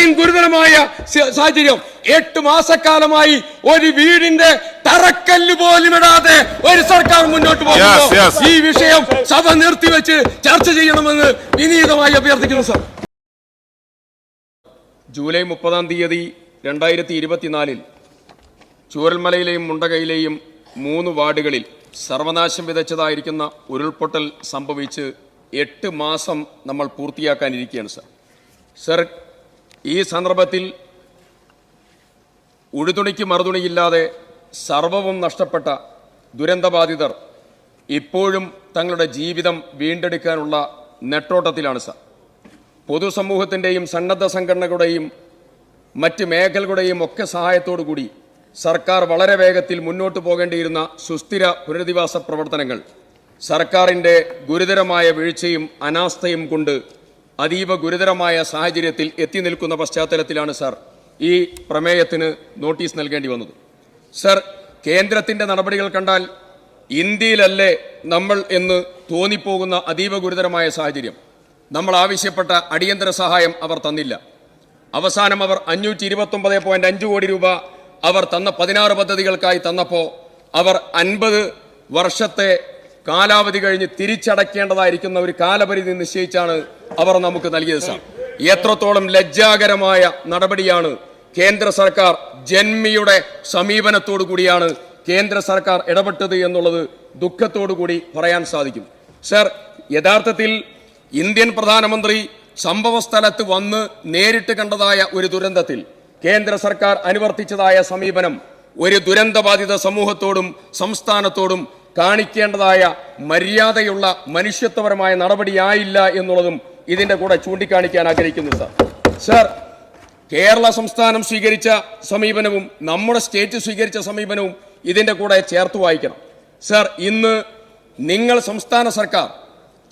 ഇത്രയും ഗുരുതരമായ സാഹചര്യം 8 മാസക്കാലമായി ഒരു വീടിന്റെ തറക്കല്ല് പോലും ഇടാതെ ഒരു സർക്കാർ മുന്നോട്ട് പോകുന്നു. ഈ വിഷയം സഭ നിർത്തിവെച്ച് ചർച്ച ചെയ്യണമെന്ന് വിനീതമായി അഭ്യർത്ഥിക്കുന്നു സർ. ജൂലൈ 30 2024 ചൂരൽമലയിലെയും മുണ്ടകയിലെയും 3 വാർഡുകളിൽ സർവനാശം വിതച്ചതായിരിക്കുന്ന ഉരുൾപൊട്ടൽ സംഭവിച്ച് 8 മാസം നമ്മൾ പൂർത്തിയാക്കാനിരിക്കുകയാണ് സർ. സർ, ഈ സന്ദർഭത്തിൽ ഉഴുതുണിക്ക് മറുതുണിയില്ലാതെ സർവവും നഷ്ടപ്പെട്ട ദുരന്തബാധിതർ ഇപ്പോഴും തങ്ങളുടെ ജീവിതം വീണ്ടെടുക്കാനുള്ള നെട്ടോട്ടത്തിലാണ് സർ. പൊതുസമൂഹത്തിൻ്റെയും സന്നദ്ധ സംഘടനകളുടെയും മറ്റ് മേഖലകളുടെയും ഒക്കെ സഹായത്തോടു കൂടി സർക്കാർ വളരെ വേഗത്തിൽ മുന്നോട്ട് പോകേണ്ടിയിരുന്ന സുസ്ഥിര പുനരധിവാസ പ്രവർത്തനങ്ങൾ സർക്കാരിൻ്റെ ഗുരുതരമായ വീഴ്ചയും അനാസ്ഥയും കൊണ്ട് അതീവ ഗുരുതരമായ സാഹചര്യത്തിൽ എത്തി നിൽക്കുന്ന പശ്ചാത്തലത്തിലാണ് സർ ഈ പ്രമേയത്തിന് നോട്ടീസ് നൽകേണ്ടി വന്നത്. സർ, കേന്ദ്രത്തിൻ്റെ നടപടികൾ കണ്ടാൽ ഇന്ത്യയിലല്ലേ നമ്മൾ എന്ന് തോന്നിപ്പോകുന്ന അതീവ ഗുരുതരമായ സാഹചര്യം. നമ്മൾ ആവശ്യപ്പെട്ട അടിയന്തര സഹായം അവർ തന്നില്ല. അവസാനം അവർ 529.5 കോടി രൂപ അവർ തന്ന 16 പദ്ധതികൾക്കായി തന്നപ്പോൾ അവർ 50 വർഷത്തെ കാലാവധി കഴിഞ്ഞ് തിരിച്ചടയ്ക്കേണ്ടതായിരിക്കുന്ന ഒരു കാലപരിധി നിശ്ചയിച്ചാണ് അവർ നമുക്ക് നൽകിയത് സാർ. എത്രത്തോളം ലജ്ജാകരമായ നടപടിയാണ് കേന്ദ്ര സർക്കാർ. ജന്മിയുടെ സമീപനത്തോടു കൂടിയാണ് കേന്ദ്ര സർക്കാർ ഇടപെട്ടത് എന്നുള്ളത് ദുഃഖത്തോടു കൂടി പറയാൻ സാധിക്കും. സർ, യഥാർത്ഥത്തിൽ ഇന്ത്യൻ പ്രധാനമന്ത്രി സംഭവ സ്ഥലത്ത് വന്ന് നേരിട്ട് കണ്ടതായ ഒരു ദുരന്തത്തിൽ കേന്ദ്ര സർക്കാർ അനുവർത്തിച്ചതായ സമീപനം ഒരു ദുരന്തബാധിത സമൂഹത്തോടും സംസ്ഥാനത്തോടും കാണിക്കേണ്ടതായ മര്യാദയുള്ള മനുഷ്യത്വപരമായ നടപടിയായില്ല എന്നുള്ളതും ഇതിന്റെ കൂടെ ചൂണ്ടിക്കാണിക്കാൻ ആഗ്രഹിക്കുന്നു സാർ. സർ, കേരള സംസ്ഥാനം സ്വീകരിച്ച സമീപനവും നമ്മുടെ സ്റ്റേറ്റ് സ്വീകരിച്ച സമീപനവും ഇതിന്റെ കൂടെ ചേർത്ത് വായിക്കണം. സർ, ഇന്ന് നിങ്ങൾ സംസ്ഥാന സർക്കാർ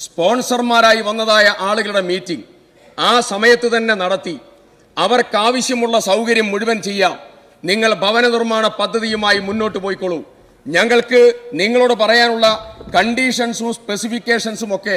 സ്പോൺസർമാരായി വന്നതായ ആളുകളുടെ മീറ്റിംഗ് ആ സമയത്ത് തന്നെ നടത്തി അവർക്കാവശ്യമുള്ള സൗകര്യം മുഴുവൻ ചെയ്യാം. നിങ്ങൾ ഭവന നിർമ്മാണ പദ്ധതിയുമായി മുന്നോട്ട് പോയിക്കോളൂ. ഞങ്ങൾക്ക് നിങ്ങളോട് പറയാനുള്ള കണ്ടീഷൻസും സ്പെസിഫിക്കേഷൻസും ഒക്കെ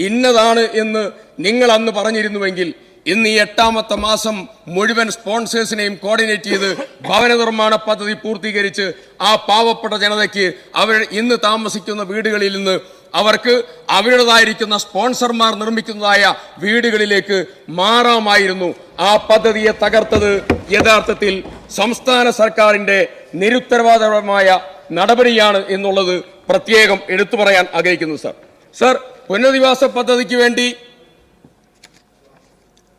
ഇന്നതാണ് എന്ന് നിങ്ങൾ അന്ന് പറഞ്ഞിരുന്നുവെങ്കിൽ ഇന്ന് ഈ 8ാമത്തെ മാസം മുഴുവൻ സ്പോൺസേഴ്സിനെയും കോർഡിനേറ്റ് ചെയ്ത് ഭവന നിർമ്മാണ പദ്ധതി പൂർത്തീകരിച്ച് ആ പാവപ്പെട്ട ജനതയ്ക്ക് അവർ ഇന്ന് താമസിക്കുന്ന വീടുകളിൽ നിന്ന് അവർക്ക് അവരുടേതായിരിക്കുന്ന സ്പോൺസർമാർ നിർമ്മിക്കുന്നതായ വീടുകളിലേക്ക് മാറാമായിരുന്നു. ആ പദ്ധതിയെ തകർത്തത് യഥാർത്ഥത്തിൽ സംസ്ഥാന സർക്കാരിൻ്റെ നിരുത്തരവാദപരമായ നടപടിയാണ് എന്നുള്ളത് പ്രത്യേകം എടുത്തു പറയാൻ ആഗ്രഹിക്കുന്നു സർ. സർ, പുനരധിവാസ പദ്ധതിക്ക് വേണ്ടി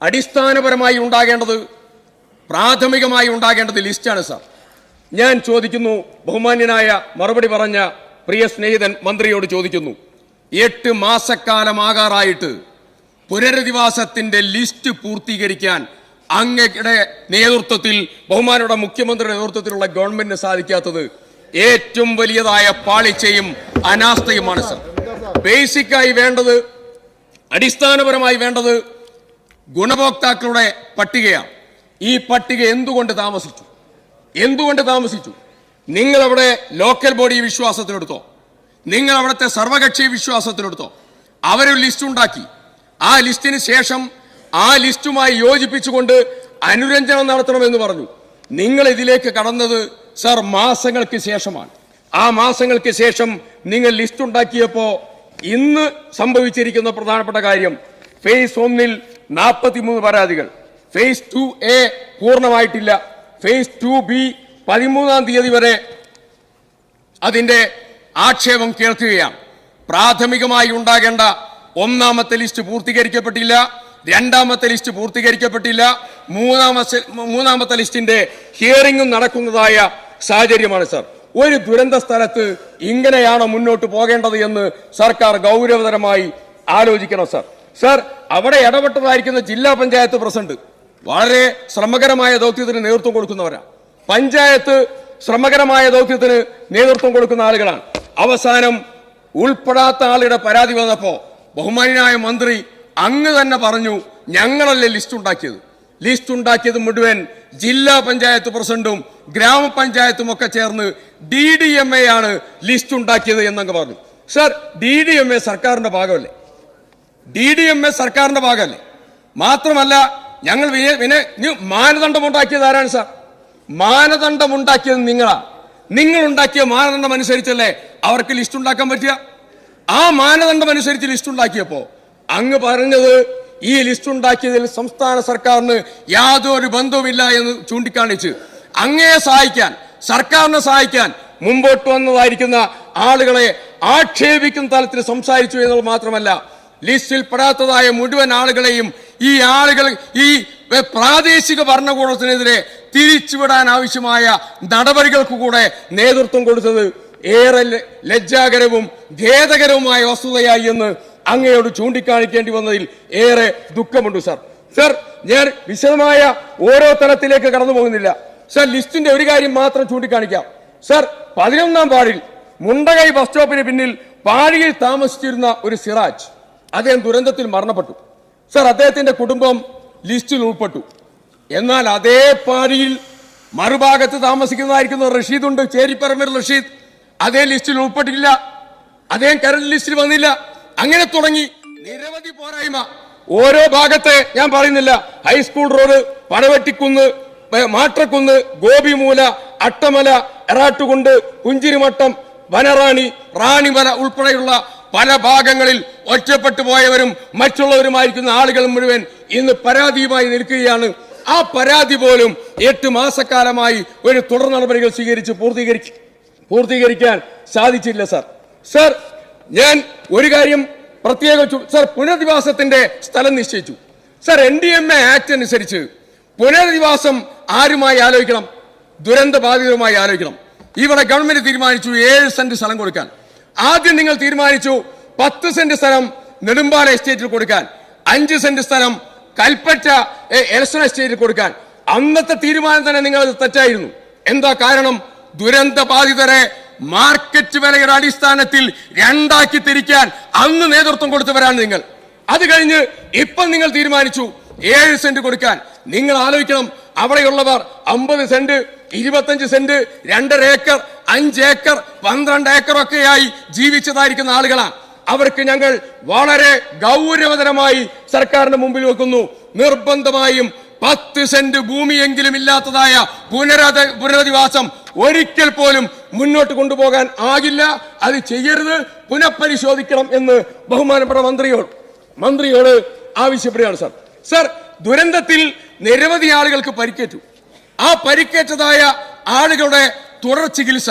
അടിസ്ഥാനപരമായി ഉണ്ടാകേണ്ടത് പ്രാഥമികമായി ഉണ്ടാകേണ്ടത് ലിസ്റ്റാണ് സർ. ഞാൻ ചോദിക്കുന്നു, ബഹുമാന്യനായ മറുപടി പറഞ്ഞ പ്രിയ സ്നേഹിതൻ മന്ത്രിയോട് ചോദിക്കുന്നു, 8 മാസക്കാലമാകാറായിട്ട് പുനരധിവാസത്തിന്റെ ലിസ്റ്റ് പൂർത്തീകരിക്കാൻ അങ്ങയുടെ നേതൃത്വത്തിൽ ബഹുമാനയുടെ മുഖ്യമന്ത്രിയുടെ നേതൃത്വത്തിലുള്ള ഗവൺമെന്റിന് സാധിക്കാത്തത് ഏറ്റവും വലിയതായ പാളിച്ചയും അനാസ്ഥയുമാണ് സർ. ബേസിക്കായി വേണ്ടത്, അടിസ്ഥാനപരമായി വേണ്ടത് ഗുണഭോക്താക്കളുടെ പട്ടികയാണ്. ഈ പട്ടിക എന്തുകൊണ്ട് താമസിച്ചു? നിങ്ങളവിടെ ലോക്കൽ ബോഡി വിശ്വാസത്തിലെടുത്തോ, നിങ്ങൾ അവിടുത്തെ സർവകക്ഷി വിശ്വാസത്തിലെടുത്തോ, അവരൊരു ലിസ്റ്റ് ഉണ്ടാക്കി. ആ ലിസ്റ്റിന് ശേഷം ആ ലിസ്റ്റുമായി യോജിപ്പിച്ചുകൊണ്ട് അനുരഞ്ജനം നടത്തണമെന്ന് പറഞ്ഞു. നിങ്ങൾ ഇതിലേക്ക് കടന്നത് സർ മാസങ്ങൾക്ക് ശേഷമാണ്. ആ മാസങ്ങൾക്ക് ശേഷം നിങ്ങൾ ലിസ്റ്റ് ഉണ്ടാക്കിയപ്പോൾ ഇന്ന് സംഭവിച്ചിരിക്കുന്ന പ്രധാനപ്പെട്ട കാര്യം, ഫേസ് 1 43 പരാതികൾ, ഫേസ് 2A പൂർണ്ണമായിട്ടില്ല, ഫേസ് 2B 13-ാം തീയതി വരെ അതിന്റെ ആക്ഷേപം കേൾക്കുകയാണ്. പ്രാഥമികമായി ഉണ്ടാകേണ്ട 1ാമത്തെ ലിസ്റ്റ് പൂർത്തീകരിക്കപ്പെട്ടില്ല, 2ാമത്തെ ലിസ്റ്റ് പൂർത്തീകരിക്കപ്പെട്ടില്ല, 3ാമത്തെ ലിസ്റ്റിന്റെ ഹിയറിംഗും നടക്കുന്നതായ സാഹചര്യമാണ് സർ. ഒരു ദുരന്ത സ്ഥലത്ത് ഇങ്ങനെയാണോ മുന്നോട്ട് പോകേണ്ടത് എന്ന് സർക്കാർ ഗൗരവതരമായി ആലോചിക്കണം സർ. സർ, അവിടെ ഇടപെട്ടതായിരിക്കുന്ന ജില്ലാ പഞ്ചായത്ത് പ്രസിഡന്റ് വളരെ ശ്രമകരമായ ദൗത്യത്തിന് നേതൃത്വം കൊടുക്കുന്നവരാണ്. പഞ്ചായത്ത് ശ്രമകരമായ ദൗത്യത്തിന് നേതൃത്വം കൊടുക്കുന്ന ആളുകളാണ്. അവസാനം ഉൾപ്പെടാത്ത ആളുടെ പരാതി വന്നപ്പോൾ ബഹുമാന്യനായ മന്ത്രി അങ്ങ് തന്നെ പറഞ്ഞു, ഞങ്ങളല്ലേ ലിസ്റ്റ് ഉണ്ടാക്കിയത് മുഴുവൻ ജില്ലാ പഞ്ചായത്ത് പ്രസിഡന്റും ഗ്രാമപഞ്ചായത്തും ഒക്കെ ചേർന്ന് DDMA ആണ് ലിസ്റ്റ് ഉണ്ടാക്കിയത് എന്നങ്ങ് പറഞ്ഞു. സർ, DDMA സർക്കാരിന്റെ ഭാഗമല്ലേ? മാത്രമല്ല ഞങ്ങൾ മാനദണ്ഡം ഉണ്ടാക്കിയത് ആരാണ് സാർ? മാനദണ്ഡം ഉണ്ടാക്കിയത് നിങ്ങളാ. നിങ്ങൾ ഉണ്ടാക്കിയ മാനദണ്ഡം അനുസരിച്ചല്ലേ അവർക്ക് ലിസ്റ്റ് ഉണ്ടാക്കാൻ പറ്റുക? ആ മാനദണ്ഡം അനുസരിച്ച് ലിസ്റ്റ് ഉണ്ടാക്കിയപ്പോ അങ്ങ് പറഞ്ഞത് ഈ ലിസ്റ്റ് ഉണ്ടാക്കിയതിൽ സംസ്ഥാന സർക്കാരിന് യാതൊരു ബന്ധവുമില്ല എന്ന് ചൂണ്ടിക്കാണിച്ച് അങ്ങയെ സഹായിക്കാൻ, സർക്കാരിനെ സഹായിക്കാൻ മുമ്പോട്ട് വന്നതായിരിക്കുന്ന ആളുകളെ ആക്ഷേപിക്കുന്ന തലത്തിൽ സംസാരിച്ചു എന്നുള്ളത് മാത്രമല്ല, ലിസ്റ്റിൽ പെടാത്തതായ മുഴുവൻ ആളുകളെയും ഈ പ്രാദേശിക ഭരണകൂടത്തിനെതിരെ തിരിച്ചുവിടാൻ ആവശ്യമായ നടപടികൾക്ക് കൂടെ നേതൃത്വം കൊടുത്തത് ഏറെ ലജ്ജാകരവും ഖേദകരവുമായ വസ്തുതയായി എന്ന് അങ്ങയോട് ചൂണ്ടിക്കാണിക്കേണ്ടി വന്നതിൽ ഏറെ ദുഃഖമുണ്ട് സാർ. സാർ, ഞാൻ വിശദമായ ഓരോ തലത്തിലേക്ക് കടന്നു പോകുന്നില്ല സാർ. ലിസ്റ്റിന്റെ ഒരു കാര്യം മാത്രം ചൂണ്ടിക്കാണിക്കാം സാർ. 11-ാം വാർഡിൽ മുണ്ടകൈ ബസ് സ്റ്റോപ്പിന് പിന്നിൽ പാഴിയിൽ താമസിച്ചിരുന്ന ഒരു സിറാജ്, അദ്ദേഹം ദുരന്തത്തിൽ മരണപ്പെട്ടു സാർ. അദ്ദേഹത്തിന്റെ കുടുംബം ലിസ്റ്റിൽ ഉൾപ്പെട്ടു. എന്നാൽ അതേ പാഴിയിൽ മറുഭാഗത്ത് താമസിക്കുന്നതായിരിക്കുന്ന റഷീദ് ഉണ്ട്, ചേരിപ്പറമ്പിൽ റഷീദ്, അതേ ലിസ്റ്റിൽ ഉൾപ്പെട്ടില്ല, അദ്ദേഹം കരട് ലിസ്റ്റിൽ വന്നില്ല. അങ്ങനെ തുടങ്ങി നിരവധി പോരായ്മ ഓരോ ഭാഗത്തെ ഞാൻ പറയുന്നില്ല. ഹൈസ്കൂൾ റോഡ്, പടവെട്ടിക്കുന്ന്, മാട്ടക്കുന്ന്, ഗോപിമൂല, അട്ടമല, എറാട്ടുകുണ്ട്, പുഞ്ചിരിമട്ടം, വനറാണി, റാണിമല ഉൾപ്പെടെയുള്ള പല ഭാഗങ്ങളിൽ ഒറ്റപ്പെട്ടു പോയവരും മറ്റുള്ളവരുമായിരിക്കുന്ന ആളുകൾ മുഴുവൻ ഇന്ന് പരാതിയുമായി നിൽക്കുകയാണ്. ആ പരാതി പോലും 8 മാസക്കാലമായി ഒരു തുടർ നടപടികൾ സ്വീകരിച്ച് പൂർത്തീകരിക്കാൻ സാധിച്ചില്ല സാർ. സാർ, ഞാൻ ഒരു കാര്യം പ്രത്യേകം സാർ, പുനരധിവാസത്തിന്റെ സ്ഥലം നിശ്ചയിച്ചു സാർ. NDMA ആക്ട് അനുസരിച്ച് പുനരധിവാസം ആരുമായി ആലോചിക്കണം? ദുരന്ത ബാധിതരുമായി ആലോചിക്കണം. ഇവിടെ ഗവൺമെന്റ് തീരുമാനിച്ചു 7 സെന്റ് സ്ഥലം കൊടുക്കാൻ. ആദ്യം നിങ്ങൾ തീരുമാനിച്ചു 10 സെന്റ് സ്ഥലം നെടുമ്പാല എസ്റ്റേറ്റിൽ കൊടുക്കാൻ, 5 സെന്റ് സ്ഥലം കൽപ്പറ്റ എലക്ഷൻ എസ്റ്റേറ്റിൽ കൊടുക്കാൻ. അന്നത്തെ തീരുമാനം തന്നെ നിങ്ങൾ തെറ്റായിരുന്നു. എന്താ കാരണം? ദുരന്ത ബാധിതരെ മാർക്കറ്റ് വിലയുടെ അടിസ്ഥാനത്തിൽ 2ആക്കി തിരിക്കാൻ അന്ന് നേതൃത്വം കൊടുത്തവരാണ് നിങ്ങൾ. അത് കഴിഞ്ഞ് ഇപ്പം നിങ്ങൾ തീരുമാനിച്ചു 7 സെന്റ് കൊടുക്കാൻ. നിങ്ങൾ ആലോചിക്കണം, അവിടെയുള്ളവർ 50 saint, 25 saint, 2.5 acre, 5 acre, 12 acre ഒക്കെയായി ജീവിച്ചതായിരിക്കുന്ന ആളുകളാണ്. അവർക്ക് ഞങ്ങൾ വളരെ ഗൗരവതരമായി സർക്കാരിന്റെ മുമ്പിൽ വെക്കുന്നു. നിർബന്ധമായും 10 സെന്റ് ഭൂമിയെങ്കിലും ഇല്ലാത്തതായ പുനരധിവാസം ഒരിക്കൽ പോലും മുന്നോട്ട് കൊണ്ടുപോകാൻ ആകില്ല. അത് ചെയ്യരുത്, പുനഃപരിശോധിക്കണം എന്ന് ബഹുമാനപ്പെട്ട മന്ത്രിയോട് ആവശ്യപ്പെടുകയാണ് സാർ. സാർ, ദുരന്തത്തിൽ നിരവധി ആളുകൾക്ക് പരിക്കേറ്റു. ആ പരിക്കേറ്റതായ ആളുകളുടെ തുടർ ചികിത്സ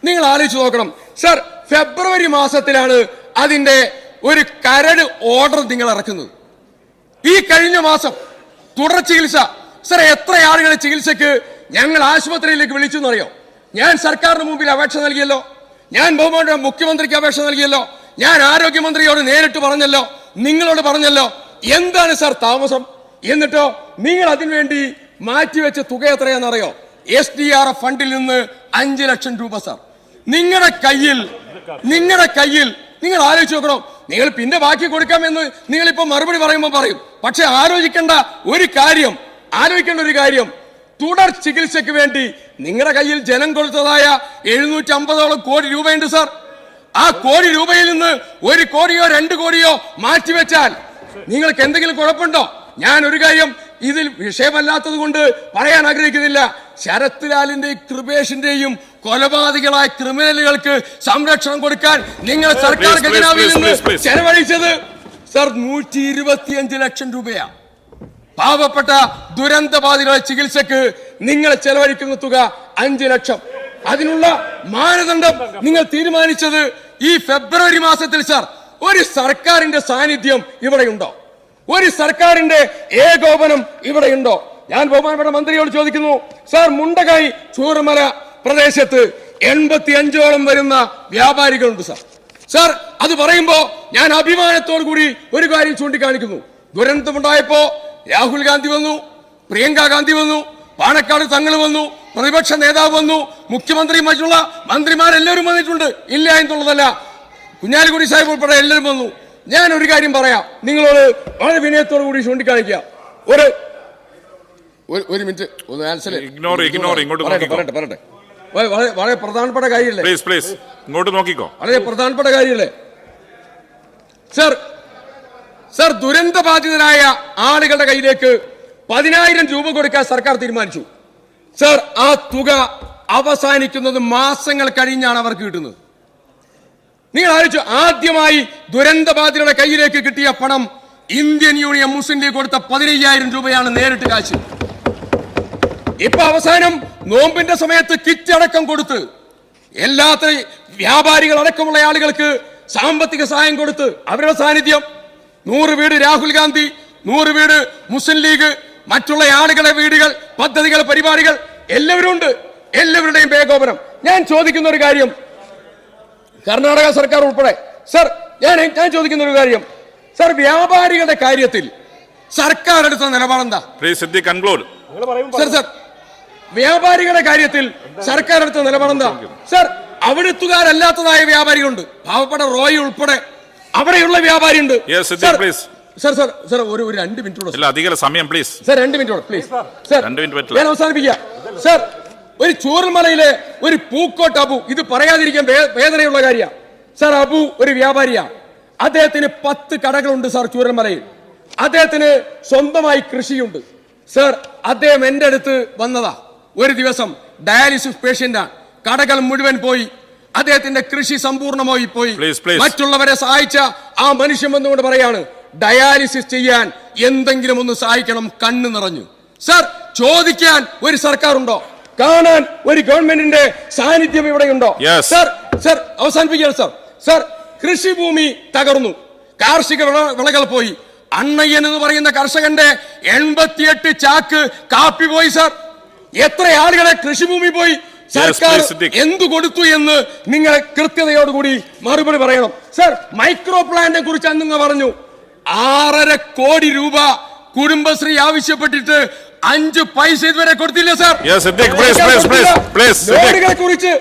നിങ്ങൾ ആലോചിച്ച് നോക്കണം സാർ. ഫെബ്രുവരി മാസത്തിലാണ് അതിന്റെ ഒരു കരട് ഓർഡർ നിങ്ങൾ ഇറക്കുന്നത്. ഈ കഴിഞ്ഞ മാസം തുടർ ചികിത്സ സാർ, എത്ര ആളുകളെ ചികിത്സയ്ക്ക് ഞങ്ങൾ ആശുപത്രിയിലേക്ക് വിളിച്ചെന്നറിയോ? ഞാൻ സർക്കാരിന് മുമ്പിൽ അപേക്ഷ നൽകിയല്ലോ, ഞാൻ ബഹുമാനപ്പെട്ട മുഖ്യമന്ത്രിക്ക് അപേക്ഷ നൽകിയല്ലോ, ഞാൻ ആരോഗ്യമന്ത്രിയോട് നേരിട്ട് പറഞ്ഞല്ലോ, നിങ്ങളോട് പറഞ്ഞല്ലോ. എന്താണ് സാർ താമസം? എന്നിട്ടോ നിങ്ങൾ അതിനുവേണ്ടി മാറ്റിവെച്ച തുക എത്രയാണെന്നറിയോ? SDRF ഫണ്ടിൽ നിന്ന് 5 ലക്ഷം രൂപ സാർ. നിങ്ങളുടെ കയ്യിൽ നിങ്ങൾ ആലോചിച്ച് നോക്കണം. നിങ്ങൾ പിന്നെ ബാക്കി കൊടുക്കാമെന്ന് നിങ്ങളിപ്പോ മറുപടി പറയുമ്പോൾ പറയും. പക്ഷെ ആലോചിക്കേണ്ട ഒരു കാര്യം, തുടർ ചികിത്സയ്ക്ക് വേണ്ടി നിങ്ങളുടെ കയ്യിൽ ജനം കൊടുത്തതായ 750ഓളം കോടി രൂപയുണ്ട് സാർ. ആ കോടി രൂപയിൽ നിന്ന് 1 കോടിയോ 2 കോടിയോ മാറ്റിവെച്ചാൽ നിങ്ങൾക്ക് എന്തെങ്കിലും കുഴപ്പമുണ്ടോ? ഞാൻ ഒരു കാര്യം ഇതിൽ വിഷയമല്ലാത്തത് കൊണ്ട് പറയാൻ ആഗ്രഹിക്കുന്നില്ല. ശരത് ലാലിന്റെയും കൃപേഷിന്റെയും കൊലപാതകളായ ക്രിമിനലുകൾക്ക് സംരക്ഷണം കൊടുക്കാൻ നിങ്ങൾ സർക്കാർ ഖജനാവിൽ നിന്ന് ചെലവഴിച്ചത് സർ 125 ലക്ഷം രൂപയാണ്. പാവപ്പെട്ട ദുരന്ത ബാധിതരുടെ ചികിത്സക്ക് നിങ്ങൾ ചെലവഴിക്കുന്ന തുക 5 ലക്ഷം. അതിനുള്ള മാനദണ്ഡം നിങ്ങൾ തീരുമാനിച്ചത് ഈ ഫെബ്രുവരി മാസത്തിൽ സാർ. ഒരു സർക്കാരിന്റെ സാന്നിധ്യം ഇവിടെയുണ്ടോ? ഒരു സർക്കാരിന്റെ ഏകോപനം ഇവിടെയുണ്ടോ? ഞാൻ ബഹുമാനപ്പെട്ട മന്ത്രിയോട് ചോദിക്കുന്നു സാർ, മുണ്ടകൈ ചൂരമല പ്രദേശത്ത് 85ഓളം വരുന്ന വ്യാപാരികളുണ്ട് സാർ. സാർ, അത് പറയുമ്പോ ഞാൻ അഭിമാനത്തോടു കൂടി ഒരു കാര്യം ചൂണ്ടിക്കാണിക്കുന്നു. ദുരന്തമുണ്ടായപ്പോ രാഹുൽ ഗാന്ധി വന്നു, പ്രിയങ്ക ഗാന്ധി വന്നു, പാണക്കാട് തങ്ങൾ വന്നു, പ്രതിപക്ഷ നേതാവ് വന്നു, മുഖ്യമന്ത്രി, മറ്റുള്ള മന്ത്രിമാരെല്ലാവരും വന്നിട്ടുണ്ട്. ഇല്ല എന്നുള്ളതല്ല, കുഞ്ഞാലിക്കുടി സാഹിബ് ഉൾപ്പെടെ എല്ലാവരും വന്നു. ഞാൻ ഒരു കാര്യം പറയാം, നിങ്ങളോട് വളരെ വിനയത്തോടു കൂടി ചൂണ്ടിക്കാണിക്കുക. ഒരു മിനിറ്റ് ഒന്ന് ആൻസർ പറയട്ടെ. വളരെ പ്രധാനപ്പെട്ട കാര്യമല്ലേ, വളരെ പ്രധാനപ്പെട്ട കാര്യമല്ലേ സാർ. ദുരന്ത ബാധിതരായ ആളുകളുടെ കയ്യിലേക്ക് 10,000 രൂപ കൊടുക്കാൻ സർക്കാർ തീരുമാനിച്ചു. സർ, ആ തുക അവസാനിക്കുന്നത് മാസങ്ങൾ കഴിഞ്ഞാണ് അവർക്ക് കിട്ടുന്നത്. നിങ്ങൾ ആലോചിച്ചു, ആദ്യമായി ദുരന്തബാധിതരുടെ കയ്യിലേക്ക് കിട്ടിയ പണം ഇന്ത്യൻ യൂണിയൻ മുസ്ലിം ലീഗ് കൊടുത്ത 15,000 രൂപയാണ് നേരിട്ട് കാശ്. ഇപ്പൊ അവസാനം നോമ്പിന്റെ സമയത്ത് കിറ്റ് അടക്കം കൊടുത്ത് എല്ലാത്ത വ്യാപാരികൾ അടക്കമുള്ള ആളുകൾക്ക് സാമ്പത്തിക സഹായം കൊടുത്ത് അവരുടെ സാന്നിധ്യം 100 വീട് രാഹുൽ ഗാന്ധി, 100 വീട് മുസ്ലിം ലീഗ്, മറ്റുള്ള ആളുകളെ വീടുകൾ, പദ്ധതികൾ, പരിപാടികൾ എല്ലാവരും ഉണ്ട്. എല്ലാവരുടെയും ഏകോപനം. ഞാൻ ചോദിക്കുന്ന ഒരു കാര്യം, കർണാടക സർക്കാർ ഉൾപ്പെടെ സർ, ഞാൻ ചോദിക്കുന്ന ഒരു കാര്യം സർ, വ്യാപാരികളുടെ കാര്യത്തിൽ സർക്കാർ എടുത്ത നിലപാടെന്താ? സർ സർ വ്യാപാരികളുടെ കാര്യത്തിൽ സർക്കാർ എടുത്ത നിലപാടെന്താ? സർ, അവിടുത്തുകാരല്ലാത്തതായ വ്യാപാരികളുണ്ട്, പാവപ്പെട്ട റോയി ഉൾപ്പെടെ അവിടെയുള്ള വ്യാപാരി ഉണ്ട്. സർ സർ സർ ഒരു 2 മിനിറ്റ് സമയം please. Sir 2 minute please. Sir ഞാൻ അവസാനിപ്പിക്കാം. സർ, ഒരു ചൂരൽമലയിലെ ഒരു പൂക്കോട്ട് അബു, ഇത് പറയാതിരിക്കാൻ വേദനയുള്ള കാര്യമാണ്. സർ, അബു ഒരു വ്യാപാരിയാണ്. അദ്ദേഹത്തിന് 10 കടകളുണ്ട് സർ ചൂരൽമലയിൽ. അദ്ദേഹത്തിന് സ്വന്തമായി കൃഷിയുണ്ട്. സർ, അദ്ദേഹം എന്റെ അടുത്ത് വന്നതാ. ഒരു ദിവസം ഡയാലിസിസ് പേഷ്യന്റാണ്. കടകൾ മുഴുവൻ പോയി, അദ്ദേഹത്തിന്റെ കൃഷി സമ്പൂർണ്ണമായി പോയി. മറ്റുള്ളവരെ സഹായിച്ച ആ മനുഷ്യൻ വന്നുകൊണ്ട് പറയാണ്, ഡയാലിസിസ് ചെയ്യാൻ എന്തെങ്കിലും ഒന്ന് സഹായിക്കണം, കണ്ണ് നിറഞ്ഞു. സർ, ചോദിക്കാൻ ഒരു സർക്കാർ ഉണ്ടോ? കാണാൻ ഒരു ഗവൺമെന്റിന്റെ സാന്നിധ്യം ഇവിടെയുണ്ടോ? സർ സർ അവസാനിപ്പിക്കുകയാണ് സർ. സർ, കൃഷിഭൂമി തകർന്നു, കാർഷിക വിളകൾ പോയി. അണ്ണയ്യൻ എന്ന് പറയുന്ന കർഷകന്റെ 88 ചാക്ക് കാപ്പി പോയി. സർ, എത്ര ആളുകളെ കൃഷിഭൂമി പോയി? സർക്കാർ എന്തു കൊടുത്തു എന്ന് നിങ്ങൾ കൃത്യതയോടുകൂടി മറുപടി പറയണം. സർ, മൈക്രോ പ്ലാന്റിനെ കുറിച്ച് അന്ന് പറഞ്ഞു, 6.5 കോടി രൂപ കുടുംബശ്രീ ആവശ്യപ്പെട്ടിട്ട് 5 പൈസ ഇതുവരെ കൊടുത്തില്ല. സർ, ലോഡുകളെ കുറിച്ച്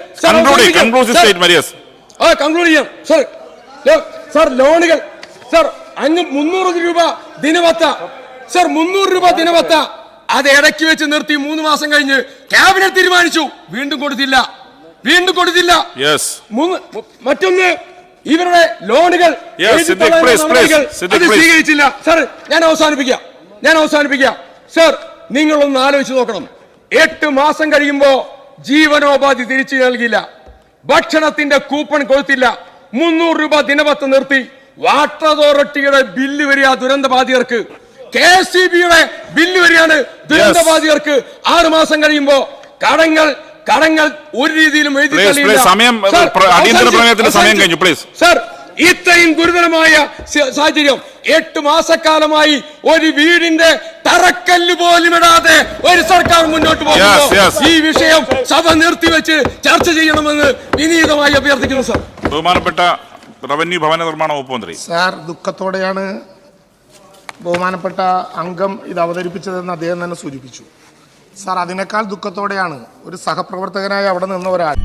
കൺക്ലൂഡ് ചെയ്യാം. സർ, ലോണുകൾ സർ 300 രൂപ ദിനവത്ത. സർ, 300 രൂപ ദിനവത്ത അത് ഇടയ്ക്ക് വെച്ച് നിർത്തി. 3 മാസം കഴിഞ്ഞ് ക്യാബിനറ്റ് തീരുമാനിച്ചു, വീണ്ടും കൊടുത്തില്ല. മറ്റൊന്ന്, ഇവരുടെ ലോണുകൾ സ്വീകരിച്ചില്ല. സർ, ഞാൻ അവസാനിപ്പിക്കാം. സർ, നിങ്ങളൊന്ന് ആലോചിച്ച് നോക്കണം. 8 മാസം കഴിയുമ്പോ ജീവനോപാധി തിരിച്ചു നൽകില്ല, ഭക്ഷണത്തിന്റെ കൂപ്പൺ കൊടുത്തില്ല, 300 രൂപ ദിനവത്ത നിർത്തി. വാട്ടർ അതോറിറ്റിയുടെ ബില്ല് വരിക ദുരന്തബാധിതർക്ക്, KCBയുടെ ബില്ല് വരികയാണ് ദുരന്തബാധിതർക്ക്. 6 മാസം കഴിയുമ്പോ കടങ്ങൾ ഒരു രീതിയിലും സർ, ഇത്രയും ഗുരുതരമായ സാഹചര്യം 8 മാസക്കാലമായി ഒരു വീടിന്റെ തറക്കല്ല് പോലും ഇടാതെ ഒരു സർക്കാർ മുന്നോട്ട് പോകുന്നു. ഈ വിഷയം സഭ നിർത്തിവെച്ച് ചർച്ച ചെയ്യണമെന്ന് വിനീതമായി അഭ്യർത്ഥിക്കുന്നു. സർ, ബഹുമാനപ്പെട്ട റവന്യൂ ഭവന നിർമ്മാണ വകുപ്പ് മന്ത്രി. സാർ, ദുഃഖത്തോടെയാണ് ബഹുമാനപ്പെട്ട അംഗം ഇത് അവതരിപ്പിച്ചതെന്ന് അദ്ദേഹം തന്നെ സൂചിപ്പിച്ചു. സാർ, അതിനേക്കാൾ ദുഃഖത്തോടെയാണ് ഒരു സഹപ്രവർത്തകനായി അവിടെ നിന്ന ഒരാൾ